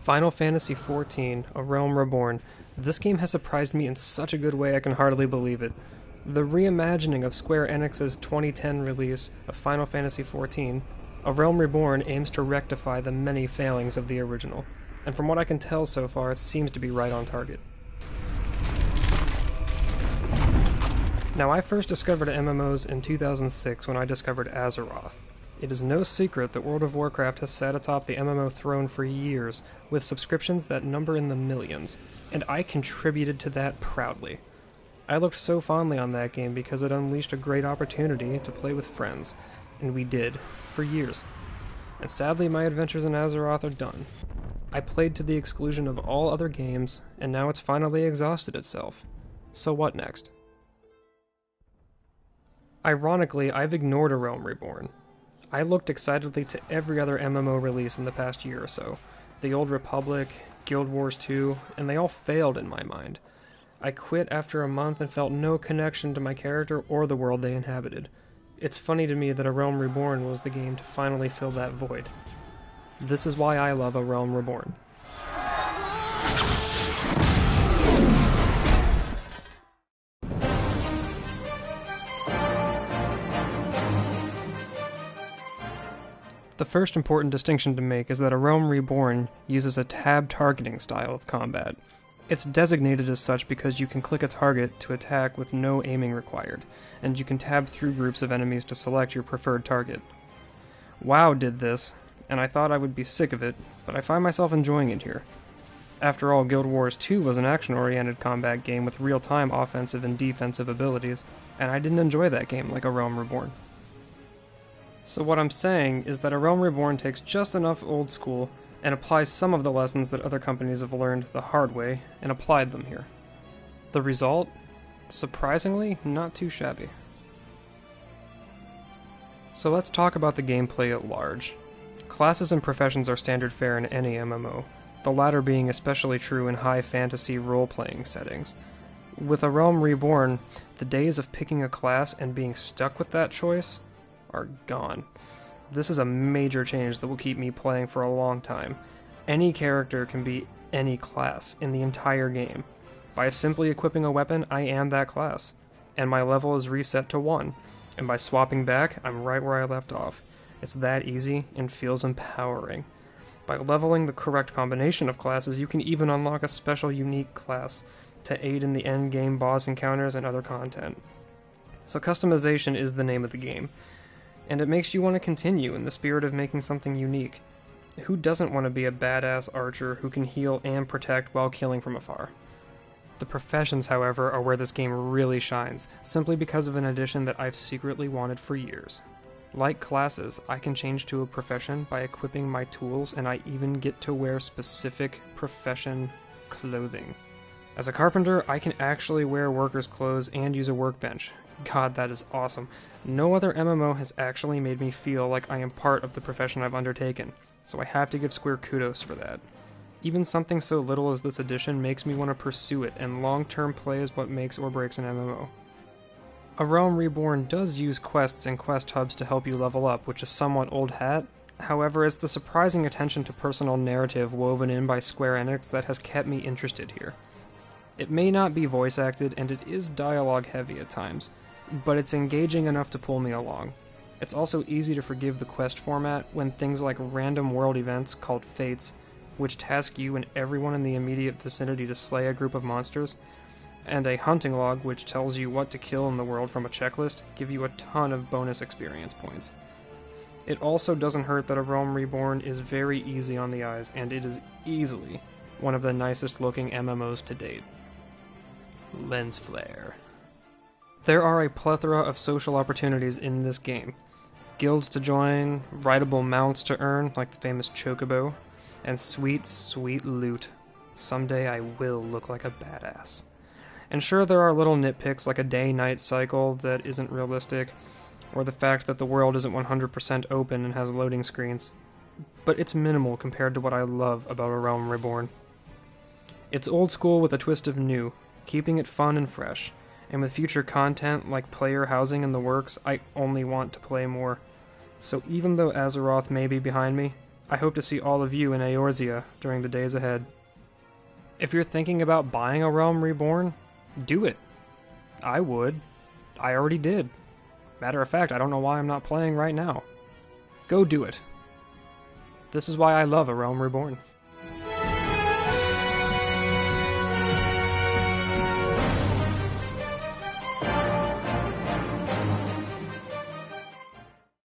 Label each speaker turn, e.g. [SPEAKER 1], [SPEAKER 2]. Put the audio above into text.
[SPEAKER 1] Final Fantasy XIV, A Realm Reborn. This game has surprised me in such a good way I can hardly believe it. The reimagining of Square Enix's 2010 release of Final Fantasy XIV, A Realm Reborn aims to rectify the many failings of the original, and from what I can tell so far, it seems to be right on target. Now, I first discovered MMOs in 2006 when I discovered Azeroth. It is no secret that World of Warcraft has sat atop the MMO throne for years, with subscriptions that number in the millions, and I contributed to that proudly. I looked so fondly on that game because it unleashed a great opportunity to play with friends, and we did, for years. And sadly, my adventures in Azeroth are done. I played to the exclusion of all other games, and now it's finally exhausted itself. So what next? Ironically, I've ignored A Realm Reborn. I looked excitedly to every other MMO release in the past year or so. The Old Republic, Guild Wars 2, and they all failed in my mind. I quit after a month and felt no connection to my character or the world they inhabited. It's funny to me that A Realm Reborn was the game to finally fill that void. This is why I love A Realm Reborn. The first important distinction to make is that A Realm Reborn uses a tab targeting style of combat. It's designated as such because you can click a target to attack with no aiming required, and you can tab through groups of enemies to select your preferred target. WoW did this, and I thought I would be sick of it, but I find myself enjoying it here. After all, Guild Wars 2 was an action-oriented combat game with real-time offensive and defensive abilities, and I didn't enjoy that game like A Realm Reborn. So what I'm saying is that A Realm Reborn takes just enough old school and applies some of the lessons that other companies have learned the hard way and applied them here. The result? Surprisingly, not too shabby. So let's talk about the gameplay at large. Classes and professions are standard fare in any MMO, the latter being especially true in high fantasy role-playing settings. With A Realm Reborn, the days of picking a class and being stuck with that choice are gone. This is a major change that will keep me playing for a long time. Any character can be any class in the entire game. By simply equipping a weapon, I am that class, and my level is reset to 1, and by swapping back, I'm right where I left off. It's that easy and feels empowering. By leveling the correct combination of classes, you can even unlock a special unique class to aid in the endgame boss encounters and other content. So customization is the name of the game, and it makes you want to continue in the spirit of making something unique. Who doesn't want to be a badass archer who can heal and protect while killing from afar? The professions, however, are where this game really shines, simply because of an addition that I've secretly wanted for years. Like classes, I can change to a profession by equipping my tools, and I even get to wear specific profession clothing. As a carpenter, I can actually wear workers' clothes and use a workbench. God, that is awesome. No other MMO has actually made me feel like I am part of the profession I've undertaken, so I have to give Square kudos for that. Even something so little as this addition makes me want to pursue it, and long-term play is what makes or breaks an MMO. A Realm Reborn does use quests and quest hubs to help you level up, which is somewhat old hat. However, it's the surprising attention to personal narrative woven in by Square Enix that has kept me interested here. It may not be voice acted, and it is dialogue heavy at times, but it's engaging enough to pull me along. It's also easy to forgive the quest format when things like random world events called fates, which task you and everyone in the immediate vicinity to slay a group of monsters, and a hunting log which tells you what to kill in the world from a checklist, give you a ton of bonus experience points. It also doesn't hurt that A Realm Reborn is very easy on the eyes, and it is easily one of the nicest looking MMOs to date. Lens flare. There are a plethora of social opportunities in this game. Guilds to join, rideable mounts to earn, like the famous Chocobo, and sweet, sweet loot. Someday I will look like a badass. And sure, there are little nitpicks like a day-night cycle that isn't realistic, or the fact that the world isn't 100% open and has loading screens. But it's minimal compared to what I love about A Realm Reborn. It's old school with a twist of new, keeping it fun and fresh. And with future content like player housing in the works, I only want to play more. So even though Azeroth may be behind me, I hope to see all of you in Eorzea during the days ahead. If you're thinking about buying A Realm Reborn, do it. I would. I already did. Matter of fact, I don't know why I'm not playing right now. Go do it. This is why I love A Realm Reborn.